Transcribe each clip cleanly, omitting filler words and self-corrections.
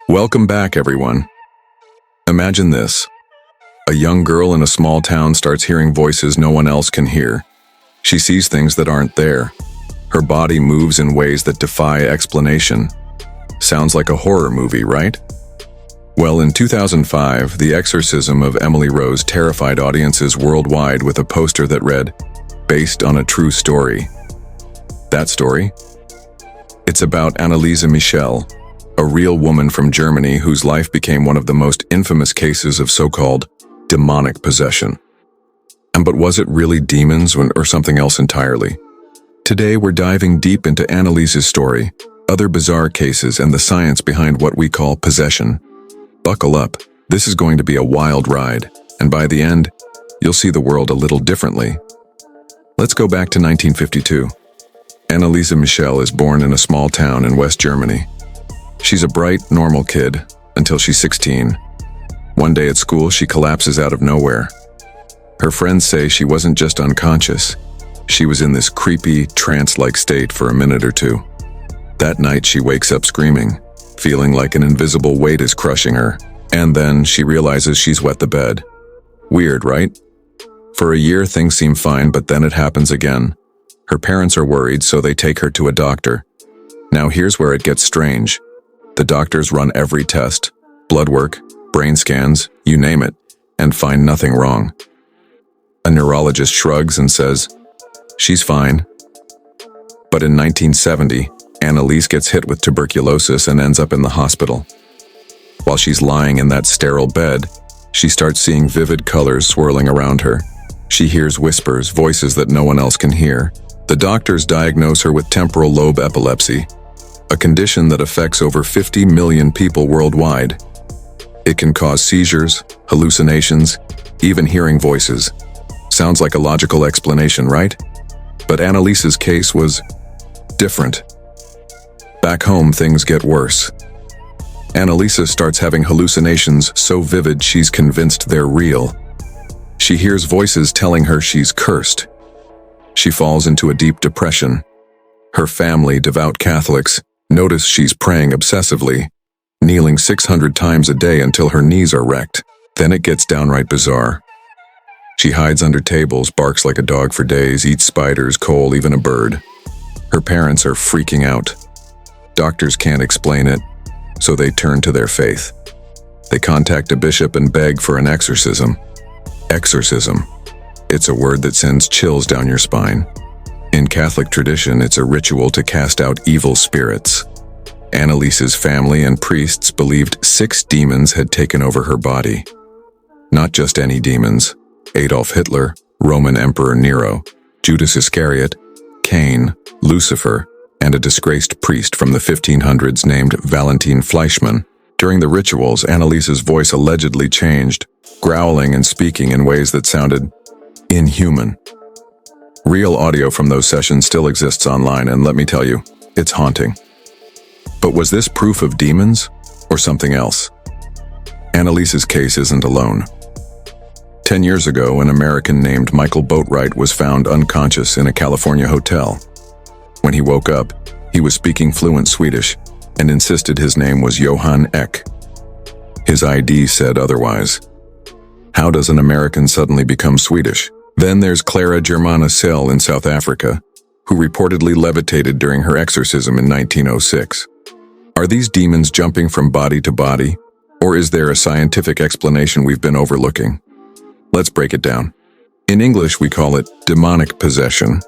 Welcome back, everyone. Imagine this. A young girl in a small town starts hearing voices no one else can hear. She sees things that aren't there. Her body moves in ways that defy explanation. Sounds like a horror movie, right? Well, in 2005, The Exorcism of Emily Rose terrified audiences worldwide with a poster that read, "Based on a true story." That story? It's about Anneliese Michel, a real woman from Germany whose life became one of the most infamous cases of so-called demonic possession. But was it really demons or something else entirely? Today we're diving deep into Anneliese's story, other bizarre cases, and the science behind what we call possession. Buckle up, this is going to be a wild ride, and by the end, you'll see the world a little differently. Let's go back to 1952. Anneliese Michel is born in a small town in West Germany. She's a bright, normal kid, until she's 16. One day at school, she collapses out of nowhere. Her friends say she wasn't just unconscious. She was in this creepy, trance-like state for a minute or two. That night, she wakes up screaming, feeling like an invisible weight is crushing her, and then she realizes she's wet the bed. Weird, right? For a year, things seem fine, but then it happens again. Her parents are worried, so they take her to a doctor. Now here's where it gets strange. The doctors run every test, blood work, brain scans, you name it, and find nothing wrong. A neurologist shrugs and says, "She's fine." But in 1970, Anneliese gets hit with tuberculosis and ends up in the hospital. While she's lying in that sterile bed, she starts seeing vivid colors swirling around her. She hears whispers, voices that no one else can hear. The doctors diagnose her with temporal lobe epilepsy, a condition that affects over 50 million people worldwide. It can cause seizures, hallucinations, even hearing voices. Sounds like a logical explanation, right? But Anneliese's case was different. Back home, things get worse. Anneliese starts having hallucinations so vivid she's convinced they're real. She hears voices telling her she's cursed. She falls into a deep depression. Her family, devout Catholics, notice she's praying obsessively, kneeling 600 times a day until her knees are wrecked. Then it gets downright bizarre. She hides under tables, barks like a dog for days, eats spiders, coal, even a bird. Her parents are freaking out. Doctors can't explain it, so they turn to their faith. They contact a bishop and beg for an exorcism. Exorcism. It's a word that sends chills down your spine. In Catholic tradition, it's a ritual to cast out evil spirits. Anneliese's family and priests believed 6 demons had taken over her body. Not just any demons. Adolf Hitler, Roman Emperor Nero, Judas Iscariot, Cain, Lucifer, and a disgraced priest from the 1500s named Valentin Fleischmann. During the rituals, Anneliese's voice allegedly changed, growling and speaking in ways that sounded inhuman. Real audio from those sessions still exists online, and let me tell you, it's haunting. But was this proof of demons or something else? Anneliese's case isn't alone. 10 years ago, an American named Michael Boatwright was found unconscious in a California hotel. When he woke up, he was speaking fluent Swedish and insisted his name was Johan Ek. His ID said otherwise. How does an American suddenly become Swedish? Then there's Clara Germana Sell in South Africa, who reportedly levitated during her exorcism in 1906. Are these demons jumping from body to body, or is there a scientific explanation we've been overlooking? Let's break it down. In English, we call it demonic possession.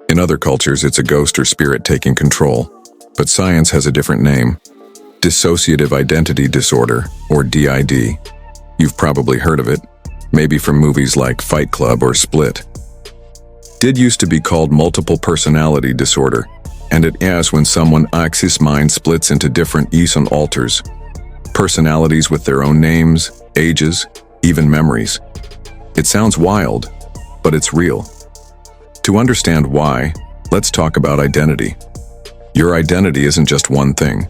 In other cultures, it's a ghost or spirit taking control, but science has a different name: dissociative identity disorder, or DID. You've probably heard of it, maybe from movies like Fight Club or Split. DID used to be called multiple personality disorder, and it is when someone's axis mind splits into different Eson alters, personalities with their own names, ages, even memories. It sounds wild, but it's real. To understand why, let's talk about identity. Your identity isn't just one thing.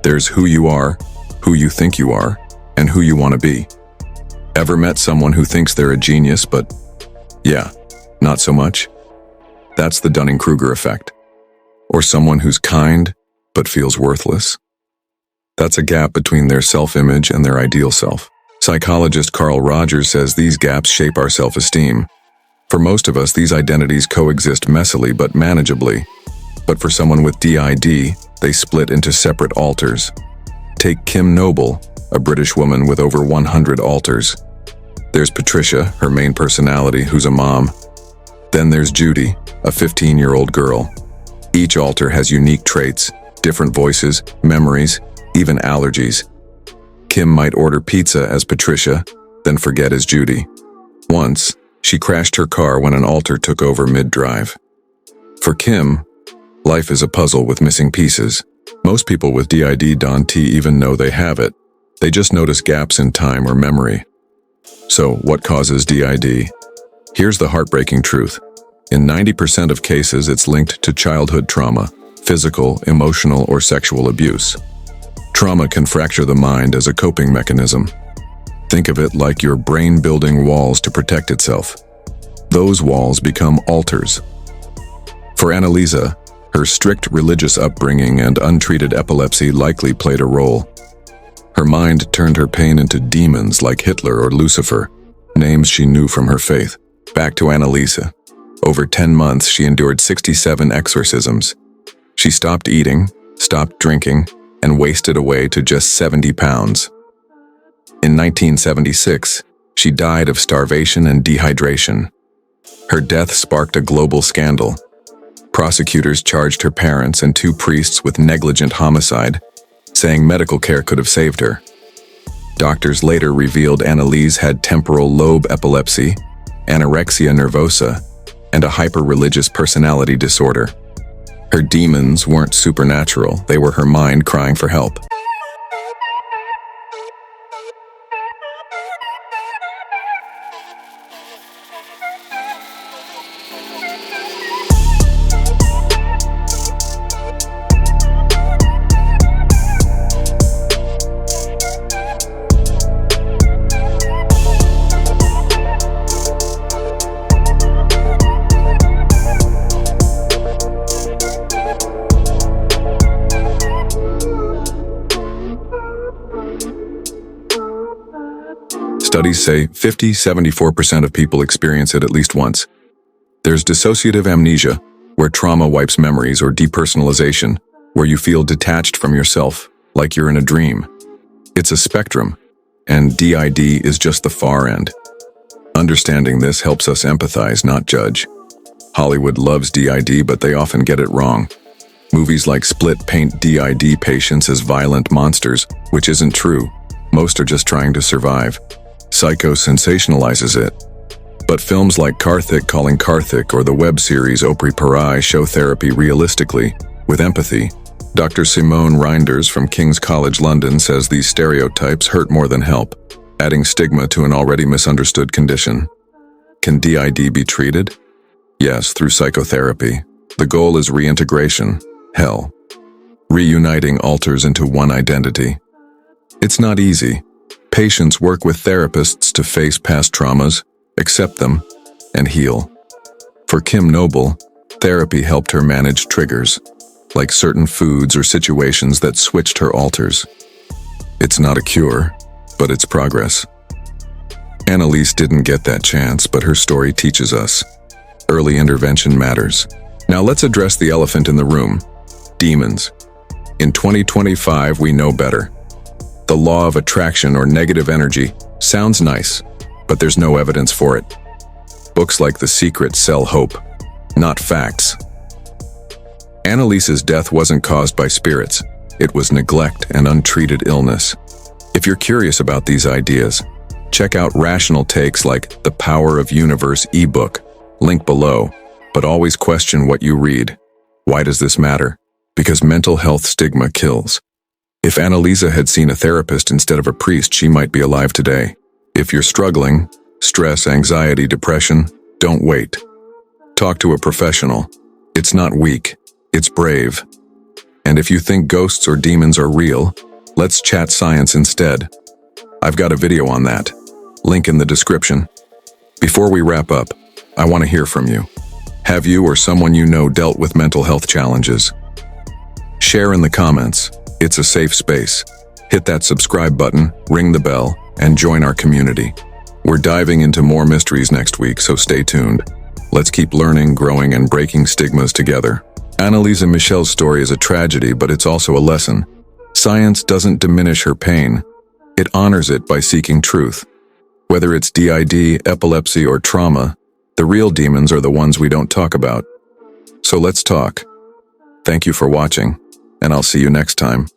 There's who you are, who you think you are, and who you want to be. Ever met someone who thinks they're a genius, but yeah, not so much? That's the Dunning-Kruger effect. Or someone who's kind, but feels worthless. That's a gap between their self-image and their ideal self. Psychologist Carl Rogers says these gaps shape our self-esteem. For most of us, these identities coexist messily but manageably. But for someone with DID, they split into separate alters. Take Kim Noble, a British woman with over 100 alters. There's Patricia, her main personality, who's a mom. Then there's Judy, a 15-year-old girl. Each alter has unique traits, different voices, memories, even allergies. Kim might order pizza as Patricia, then forget as Judy. Once, she crashed her car when an alter took over mid-drive. For Kim, life is a puzzle with missing pieces. Most people with DID don't even know they have it. They just notice gaps in time or memory. So, what causes DID? Here's the heartbreaking truth. In 90% of cases, it's linked to childhood trauma, physical, emotional, or sexual abuse. Trauma can fracture the mind as a coping mechanism. Think of it like your brain building walls to protect itself. Those walls become alters. For Anneliese, her strict religious upbringing and untreated epilepsy likely played a role. Her mind turned her pain into demons like Hitler or Lucifer, names she knew from her faith. Back to Anneliese. Over 10 months, she endured 67 exorcisms. She stopped eating, stopped drinking, and wasted away to just 70 pounds. In 1976, she died of starvation and dehydration. Her death sparked a global scandal. Prosecutors charged her parents and 2 priests with negligent homicide, saying medical care could have saved her. Doctors later revealed Anneliese had temporal lobe epilepsy, anorexia nervosa, and a hyper-religious personality disorder. Her demons weren't supernatural, they were her mind crying for help. Studies say 50–74% of people experience it at least once. There's dissociative amnesia, where trauma wipes memories, or depersonalization, where you feel detached from yourself, like you're in a dream. It's a spectrum, and DID is just the far end. Understanding this helps us empathize, not judge. Hollywood loves DID, but they often get it wrong. Movies like Split paint DID patients as violent monsters, which isn't true. Most are just trying to survive. Psycho sensationalizes it. But films like Karthik Calling Karthik or the web series Opri Parai show therapy realistically, with empathy. Dr. Simone Reinders from King's College London says these stereotypes hurt more than help, adding stigma to an already misunderstood condition. Can DID be treated? Yes, through psychotherapy. The goal is reintegration, reuniting alters into one identity. It's not easy. Patients work with therapists to face past traumas, accept them, and heal. For Kim Noble, therapy helped her manage triggers, like certain foods or situations that switched her alters. It's not a cure, but it's progress. Anneliese didn't get that chance, but her story teaches us. Early intervention matters. Now let's address the elephant in the room: demons. In 2025, we know better. The law of attraction, or negative energy, sounds nice, but there's no evidence for it. Books like The Secret sell hope, not facts. Anneliese's death wasn't caused by spirits. It was neglect and untreated illness. If you're curious about these ideas, check out rational takes like The Power of Universe ebook, link below, but always question what you read. Why does this matter? Because mental health stigma kills. If Anneliese had seen a therapist instead of a priest, she might be alive today. If you're struggling, stress, anxiety, depression, don't wait. Talk to a professional. It's not weak, it's brave. And if you think ghosts or demons are real, let's chat science instead. I've got a video on that. Link in the description. Before we wrap up, I want to hear from you. Have you or someone you know dealt with mental health challenges? Share in the comments. It's a safe space. Hit that subscribe button, ring the bell, and join our community. We're diving into more mysteries next week, so stay tuned. Let's keep learning, growing, and breaking stigmas together. Anneliese Michel's story is a tragedy, but it's also a lesson. Science doesn't diminish her pain. It honors it by seeking truth. Whether it's DID, epilepsy, or trauma, the real demons are the ones we don't talk about. So let's talk. Thank you for watching, and I'll see you next time.